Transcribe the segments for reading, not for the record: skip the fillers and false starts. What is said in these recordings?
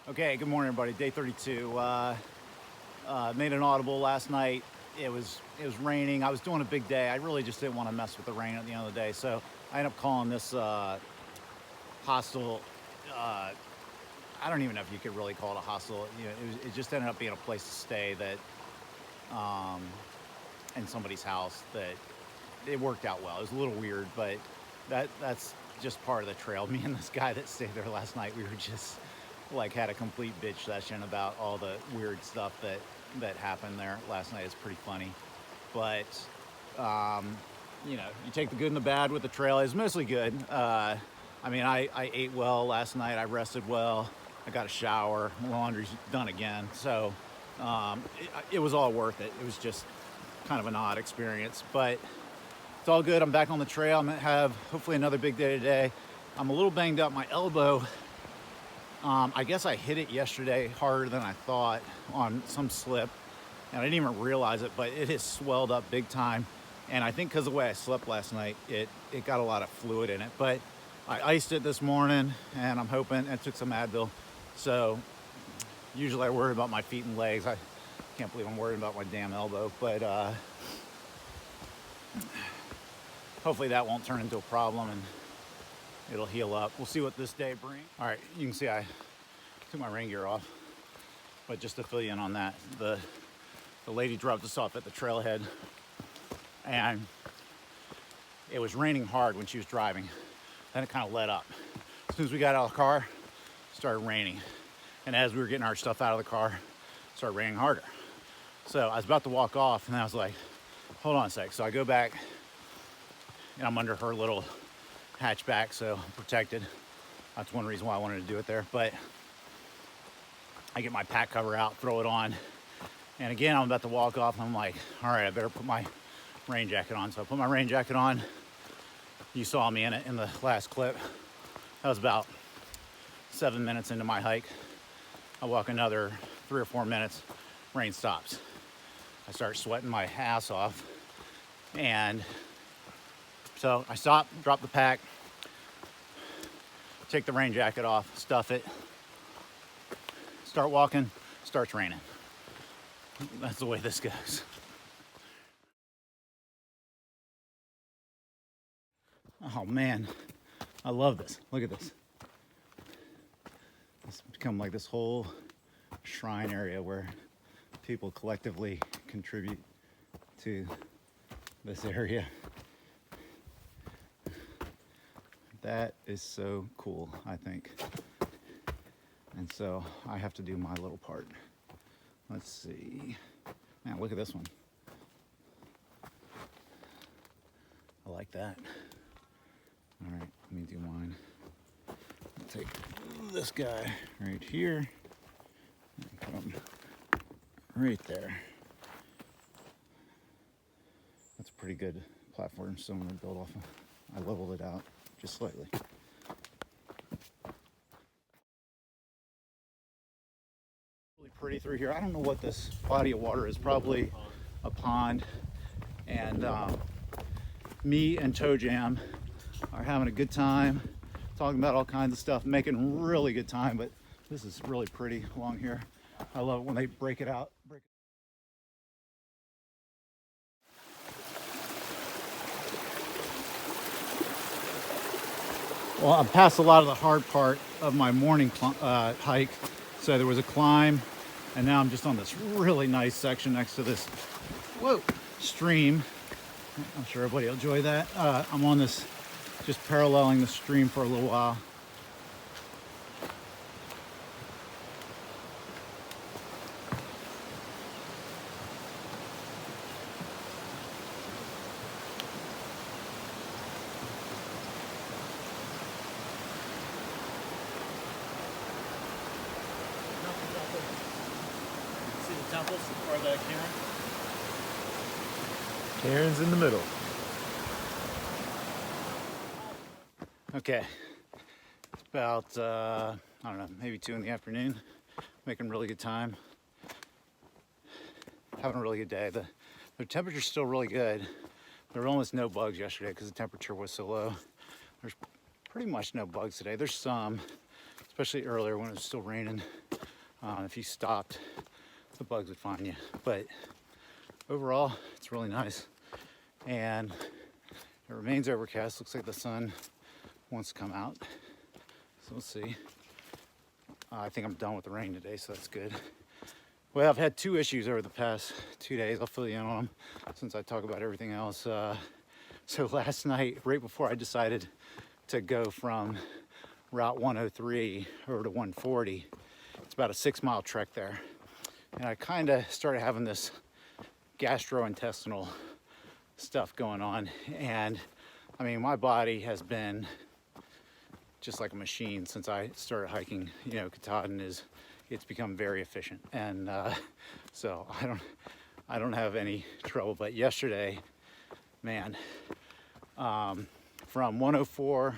Okay, good morning, everybody. Day 32. Made an audible last night. It was raining. I was doing a big day. I really just didn't want to mess with the rain at the end of the day, so I ended up calling this hostel. I don't even know if you could really call it a hostel. You know, it just ended up being a place to stay that, in somebody's house. That it worked out well. It was a little weird, but that's just part of the trail. Me and this guy that stayed there last night, we were just like had a complete bitch session about all the weird stuff that happened there last night. It's pretty funny, but you know, you take the good and the bad with the trail. It's mostly good. I mean, I ate well last night. I rested well. I got a shower. Laundry's done again. So it was all worth it. It was just kind of an odd experience, but it's all good. I'm back on the trail. I'm gonna have hopefully another big day today. I'm a little banged up. My elbow, I guess I hit it yesterday harder than I thought on some slip, and I didn't even realize it, but it has swelled up big time. And I think because of the way I slept last night, it got a lot of fluid in it. But I iced it this morning, and I'm hoping, and took some Advil. So usually I worry about my feet and legs. I can't believe I'm worried about my damn elbow, but hopefully that won't turn into a problem and it'll heal up. We'll see what this day brings. All right, you can see I took my rain gear off, but just to fill you in on that, the lady dropped us off at the trailhead, and it was raining hard when she was driving. Then it kind of let up. As soon as we got out of the car, it started raining. And as we were getting our stuff out of the car, it started raining harder. So I was about to walk off, and I was like, hold on a sec. So I go back, and I'm under her little hatchback, so I'm protected. That's one reason why I wanted to do it there. But I get my pack cover out, throw it on, and again I'm about to walk off, and I'm like, all right, I better put my rain jacket on. So I put my rain jacket on. You saw me in it in the last clip. That was about 7 minutes into my hike. I walk another 3 or 4 minutes, rain stops. I start sweating my ass off, and so I stop, drop the pack, take the rain jacket off, stuff it, start walking, starts raining. That's the way this goes. Oh man, I love this. Look at this. It's become like this whole shrine area where people collectively contribute to this area. That is so cool, I think. And so I have to do my little part. Let's see. Man, look at this one. I like that. All right, let me do mine. I'll take this guy right here and put him right there. That's a pretty good platform, so I'm gonna build off of. I leveled it out just slightly. Really pretty through here. I don't know what this body of water is. Probably a pond. And me and Toe Jam are having a good time, talking about all kinds of stuff, making really good time. But this is really pretty along here. I love it when they break it out. Well, I'm past a lot of the hard part of my morning hike. So there was a climb, and now I'm just on this really nice section next to this stream. I'm sure everybody will enjoy that. I'm on this, just paralleling the stream for a little while. See the temples or the cairn? Cairns in the middle. Okay, it's about, I don't know, maybe 2 in the afternoon. Making really good time. Having a really good day. The temperature's still really good. There were almost no bugs yesterday because the temperature was so low. There's pretty much no bugs today. There's some, especially earlier when it was still raining. If you stopped, the bugs would find you. But overall, it's really nice. And it remains overcast. Looks like the sun wants to come out. So we'll see. I think I'm done with the rain today, so that's good. Well, I've had 2 issues over the past 2 days. I'll fill you in on them since I talk about everything else. So last night, right before I decided to go from Route 103 over to 140, it's about a 6-mile trek there. And I kind of started having this gastrointestinal stuff going on. And I mean, my body has been just like a machine since I started hiking. You know, Katahdin it's become very efficient. And so I don't have any trouble. But yesterday, man, from 104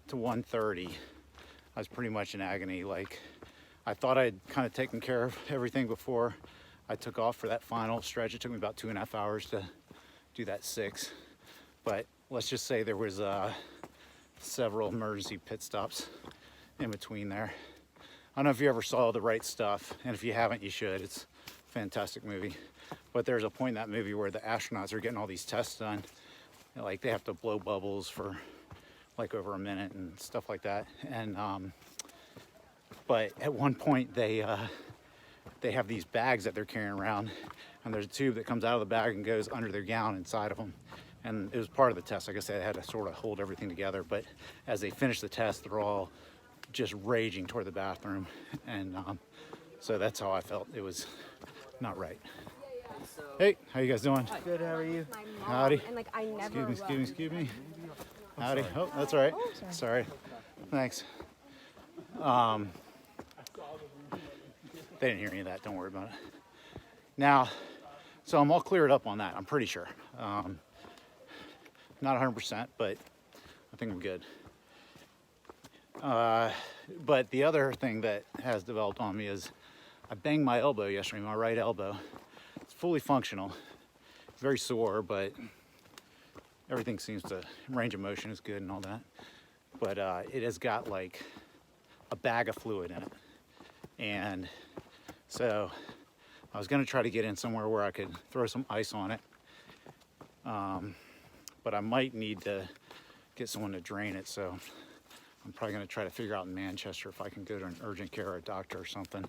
to 130, I was pretty much in agony. Like, I thought I'd kind of taken care of everything before I took off for that final stretch. It took me about 2.5 hours to do that 6. But let's just say there was several emergency pit stops in between there. I don't know if you ever saw The Right Stuff, and if you haven't, you should. It's a fantastic movie. But there's a point in that movie where the astronauts are getting all these tests done. And, like, they have to blow bubbles for like over a minute and stuff like that. And but at one point they have these bags that they're carrying around, and there's a tube that comes out of the bag and goes under their gown inside of them. And it was part of the test. Like I said, they had to sort of hold everything together. But as they finish the test, they're all just raging toward the bathroom. And so that's how I felt. It was not right. Hey, how you guys doing? Good, how are you? Howdy. And like I never Excuse me. Howdy. Oh, that's all right. Sorry. Thanks. They didn't hear any of that. Don't worry about it. Now, so I'm all cleared up on that. I'm pretty sure. Not 100%, but I think I'm good. But the other thing that has developed on me is I banged my elbow yesterday, my right elbow. It's fully functional. It's very sore, but everything seems to, range of motion is good and all that. But it has got like a bag of fluid in it. And so I was gonna try to get in somewhere where I could throw some ice on it. But I might need to get someone to drain it. So I'm probably gonna try to figure out in Manchester if I can go to an urgent care or a doctor or something,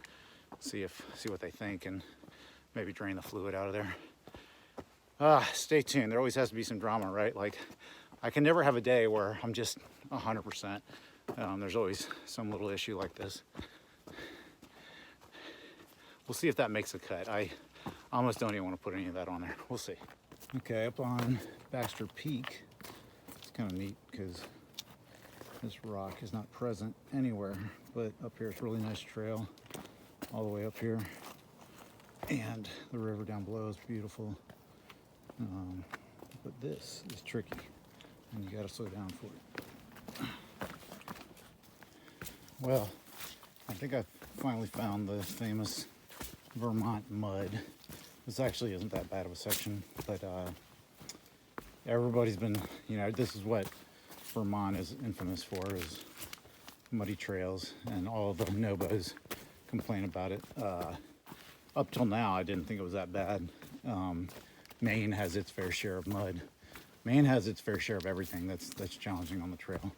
see what they think, and maybe drain the fluid out of there. Stay tuned. There always has to be some drama, right? Like, I can never have a day where I'm just 100%. There's always some little issue like this. We'll see if that makes a cut. I almost don't even want to put any of that on there. We'll see. Okay, up on Baxter Peak, it's kind of neat because this rock is not present anywhere, but up here it's a really nice trail all the way up here. And the river down below is beautiful. But this is tricky, and you got to slow down for it. Well, I think I finally found the famous Vermont Mud. This actually isn't that bad of a section, but everybody's been, you know, this is what Vermont is infamous for, is muddy trails, and all of the Nobos complain about it. Up till now, I didn't think it was that bad. Maine has its fair share of mud. Maine has its fair share of everything that's challenging on the trail.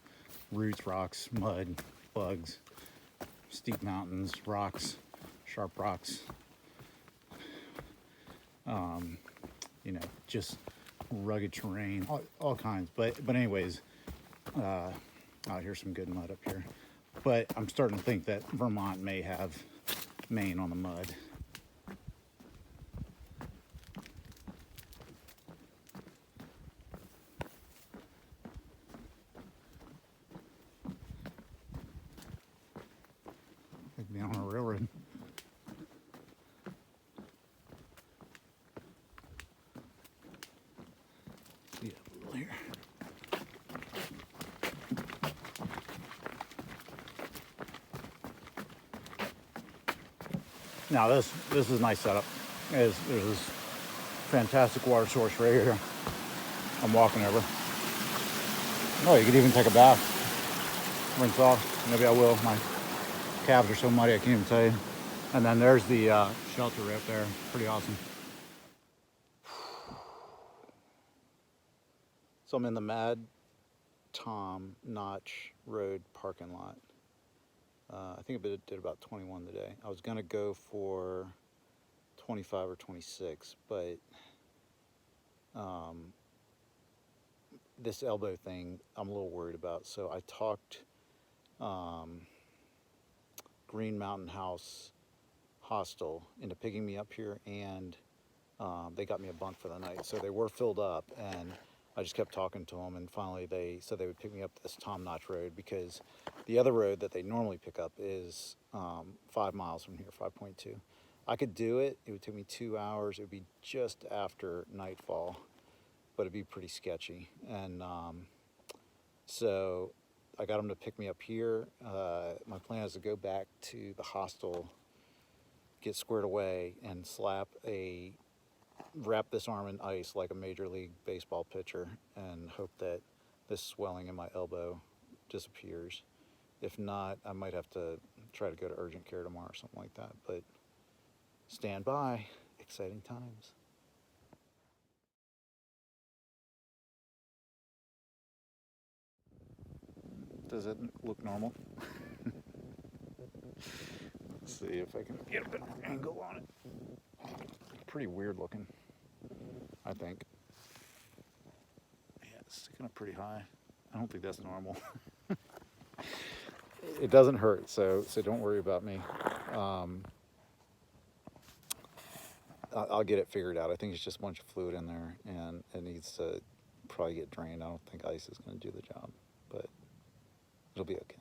Roots, rocks, mud, bugs, steep mountains, rocks, sharp rocks. You know, just rugged terrain, all kinds. But anyways, here's some good mud up here. But I'm starting to think that Vermont may have Maine on the mud. Like being on a railroad. See it a little here. Now this is a nice setup. There's this fantastic water source right here. I'm walking over. Oh, you could even take a bath, rinse off. Maybe I will. My calves are so muddy I can't even tell you. And then there's the shelter right up there. Pretty awesome. So I'm in the Mad Tom Notch Road parking lot. I think I did about 21 today. I was gonna go for 25 or 26, but this elbow thing I'm a little worried about. So I talked Green Mountain House Hostel into picking me up here, and they got me a bunk for the night. So they were filled up, and I just kept talking to them, and finally they said they would pick me up this Tom Notch Road, because the other road that they normally pick up is 5 miles from here, 5.2. I could do it. It would take me 2 hours. It would be just after nightfall, but it'd be pretty sketchy. And so I got them to pick me up here. My plan is to go back to the hostel, get squared away, and wrap this arm in ice like a Major League Baseball pitcher, and hope that this swelling in my elbow disappears. If not, I might have to try to go to urgent care tomorrow or something like that. But stand by. Exciting times. Does it look normal? Let's see if I can get a better angle on it. Pretty weird looking, I think. Yeah, it's sticking up pretty high. I don't think that's normal. It doesn't hurt, so don't worry about me. I'll get it figured out. I think it's just a bunch of fluid in there, and it needs to probably get drained. I don't think ice is going to do the job, but it'll be okay.